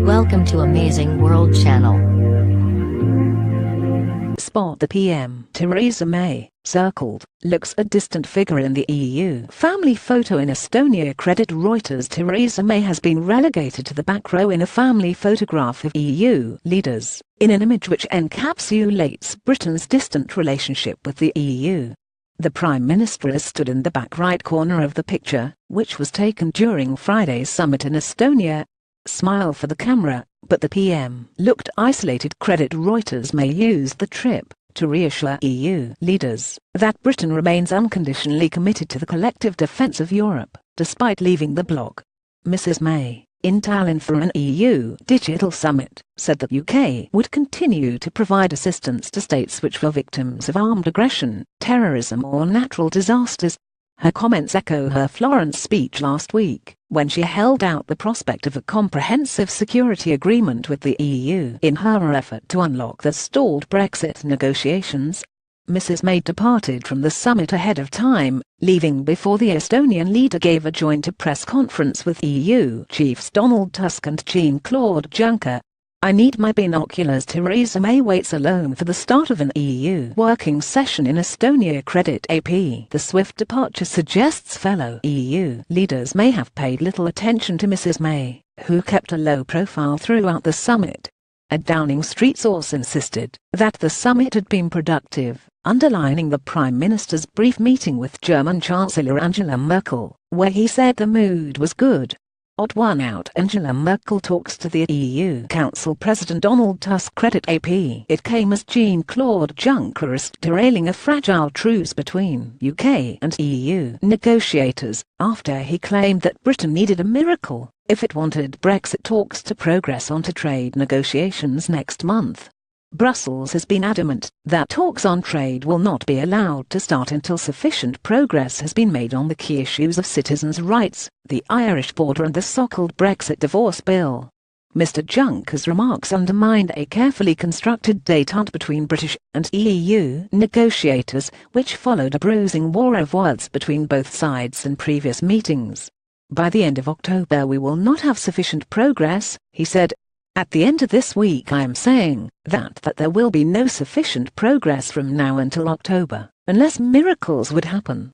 Welcome to Amazing World Channel. Spot the PM Theresa May, circled, looks a distant figure in the EU. Family photo in Estonia. Credit Reuters. Theresa May has been relegated to the back row in a family photograph of EU leaders, in an image which encapsulates Britain's distant relationship with the EU. The Prime Minister is stood in the back right corner of the picture, which was taken during Friday's summit in Estonia. Smile for the camera, but the PM looked isolated. Credit Reuters. May used the trip to reassure EU leaders that Britain remains unconditionally committed to the collective defence of Europe, despite leaving the bloc. Mrs May, in Tallinn for an EU digital summit, said the UK would continue to provide assistance to states which were victims of armed aggression, terrorism or natural disasters. Her comments echo her Florence speech last week, when she held out the prospect of a comprehensive security agreement with the EU in her effort to unlock the stalled Brexit negotiations. Mrs May departed from the summit ahead of time, leaving before the Estonian leader gave a joint press conference with EU chiefs Donald Tusk and Jean-Claude Juncker. "I need my binoculars." Theresa May waits alone for the start of an EU working session in Estonia. Credit AP. The swift departure suggests fellow EU leaders may have paid little attention to Mrs May, who kept a low profile throughout the summit. A Downing Street source insisted that the summit had been productive, underlining the Prime Minister's brief meeting with German Chancellor Angela Merkel, where he said the mood was good. Odd one out. Angela Merkel talks to the EU Council President Donald Tusk. Credit AP. It came as Jean-Claude Juncker risked derailing a fragile truce between UK and EU negotiators, after he claimed that Britain needed a miracle if it wanted Brexit talks to progress onto trade negotiations next month. Brussels has been adamant that talks on trade will not be allowed to start until sufficient progress has been made on the key issues of citizens' rights, the Irish border and the so-called Brexit divorce bill. Mr Juncker's remarks undermined a carefully constructed détente between British and EU negotiators, which followed a bruising war of words between both sides in previous meetings. "By the end of October we will not have sufficient progress," he said. "At the end of this week I am saying that there will be no sufficient progress from now until October, unless miracles would happen."